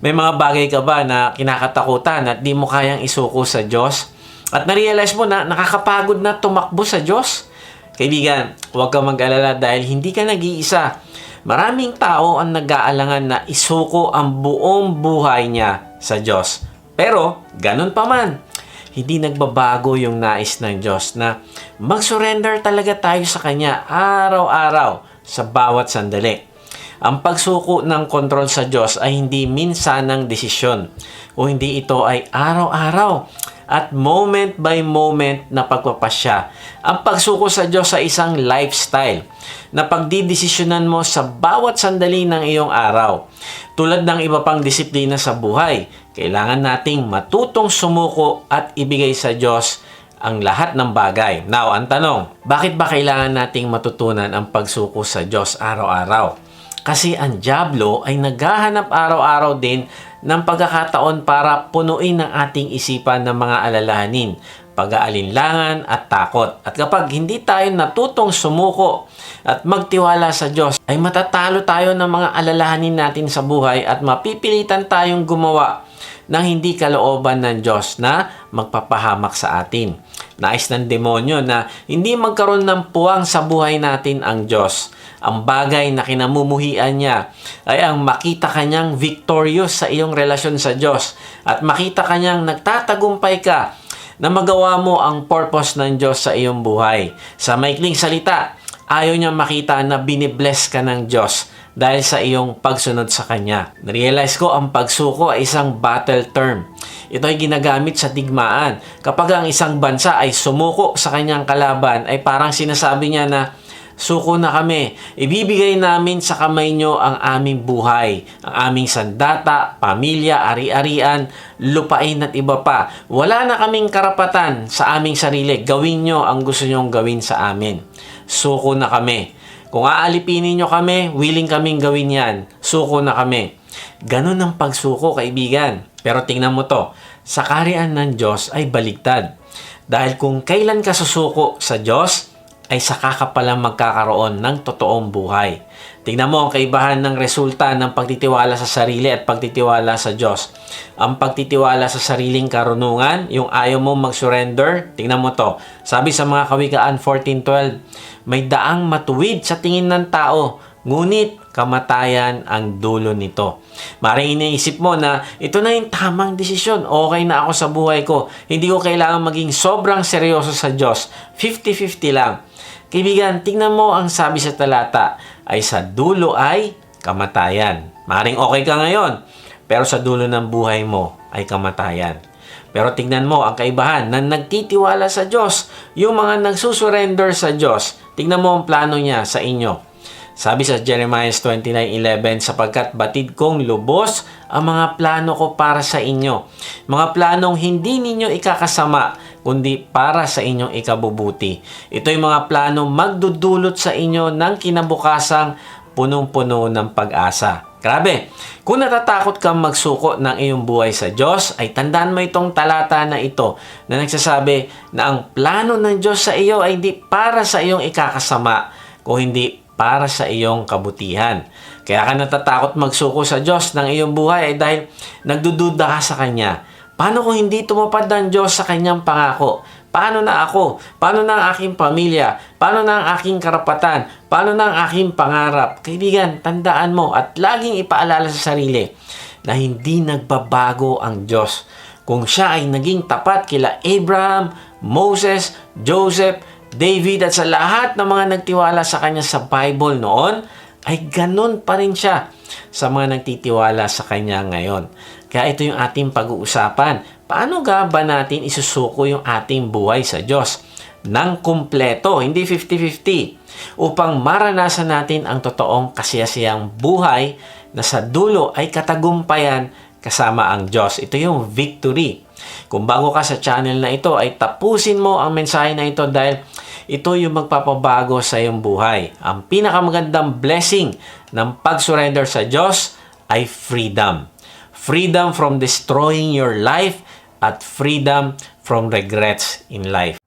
May mga bagay ka ba na kinakatakutan at di mo kayang isuko sa Diyos? At na-realize mo na nakakapagod na tumakbo sa Diyos? Kaibigan, huwag kang mag-alala dahil hindi ka nag-iisa. Maraming tao ang nag-aalangan na isuko ang buong buhay niya sa Diyos. Pero, ganun pa man, hindi nagbabago yung nais ng Diyos na mag-surrender talaga tayo sa Kanya araw-araw sa bawat sandali. Ang pagsuko ng kontrol sa Diyos ay hindi minsanang desisyon o hindi ito ay araw-araw at moment by moment na pagpapasya. Ang pagsuko sa Diyos ay isang lifestyle na pagdidesisyonan mo sa bawat sandali ng iyong araw. Tulad ng iba pang disiplina sa buhay, kailangan nating matutong sumuko at ibigay sa Diyos ang lahat ng bagay. Now, ang tanong, bakit ba kailangan nating matutunan ang pagsuko sa Diyos araw-araw? Kasi ang dyablo ay naghahanap araw-araw din ng pagkakataon para punuin ang ating isipan ng mga alalahanin, pag-aalinlangan at takot. At kapag hindi tayo natutong sumuko at magtiwala sa Diyos, ay matatalo tayo ng mga alalahanin natin sa buhay at mapipilitan tayong gumawa ng hindi kalooban ng Diyos na magpapahamak sa atin. Nais ng demonyo na hindi magkaroon ng puwang sa buhay natin ang Diyos. Ang bagay na kinamumuhian niya ay ang makita kanyang victorious sa iyong relasyon sa Diyos at makita kanyang nagtatagumpay ka na magawa mo ang purpose ng Diyos sa iyong buhay. Sa maikling salita, ayaw niya makita na binibless ka ng Diyos dahil sa iyong pagsunod sa Kanya. Narealize ko ang pagsuko ay isang battle term. Ito ay ginagamit sa digmaan. Kapag ang isang bansa ay sumuko sa kanyang kalaban, ay parang sinasabi niya na, suko na kami. Ibibigay namin sa kamay nyo ang aming buhay, ang aming sandata, pamilya, ari-arian, lupain at iba pa. Wala na kaming karapatan sa aming sarili. Gawin nyo ang gusto nyong gawin sa amin. Suko na kami. Kung aalipinin nyo kami, willing kaming gawin yan. Suko na kami. Ganun ang pagsuko, kaibigan. Pero tingnan mo to, sa kaharian ng Diyos ay baligtad. Dahil kung kailan ka susuko sa Diyos, ay saka ka palang magkakaroon ng totoong buhay. Tingnan mo ang kaibahan ng resulta ng pagtitiwala sa sarili at pagtitiwala sa Diyos. Ang pagtitiwala sa sariling karunungan, yung ayaw mo mag-surrender, tingnan mo to. Sabi sa mga Kawikaan 14:12, may daang matuwid sa tingin ng tao, ngunit kamatayan ang dulo nito. Maring iniisip mo na ito na yung tamang desisyon. Okay na ako sa buhay ko. Hindi ko kailangan maging sobrang seryoso sa Diyos. 50-50 lang. Kaibigan, tingnan mo ang sabi sa talata ay sa dulo ay kamatayan. Maring okay ka ngayon, pero sa dulo ng buhay mo ay kamatayan. Pero tingnan mo ang kaibahan na nagtitiwala sa Diyos, yung mga nagsusurrender sa Diyos. Tingnan mo ang plano niya sa inyo. Sabi sa Jeremiah 29:11, sapagkat batid kong lubos ang mga plano ko para sa inyo. Mga planong hindi ninyo ikakasama, kundi para sa inyong ikabubuti. Ito'y mga planong magdudulot sa inyo ng kinabukasang punong-puno ng pag-asa. Grabe! Kung natatakot kang magsuko ng iyong buhay sa Diyos, ay tandaan mo itong talata na ito na nagsasabi na ang plano ng Diyos sa iyo ay hindi para sa iyong ikakasama, kung hindi para sa iyong kabutihan. Kaya ka natatakot magsuko sa Diyos ng iyong buhay ay dahil nagdududa ka sa Kanya. Paano kung hindi tumupad ng Diyos sa Kanyang pangako? Paano na ako? Paano na ang aking pamilya? Paano na ang aking karapatan? Paano na ang aking pangarap? Kaibigan, tandaan mo at laging ipaalala sa sarili na hindi nagbabago ang Diyos. Kung siya ay naging tapat kila Abraham, Moses, Joseph, David at sa lahat ng mga nagtiwala sa kanya sa Bible noon, ay ganun pa rin siya sa mga nagtitiwala sa kanya ngayon. Kaya ito yung ating pag-uusapan. Paano ba natin isusuko yung ating buhay sa Diyos? Nang kumpleto, hindi 50-50. Upang maranasan natin ang totoong kasiyasiyang buhay na sa dulo ay katagumpayan kasama ang Diyos. Ito yung victory. Kung bago ka sa channel na ito, ay tapusin mo ang mensahe na ito dahil ito yung magpapabago sa iyong buhay. Ang pinakamagandang blessing ng pag-surrender sa Diyos ay freedom. Freedom from destroying your life at freedom from regrets in life.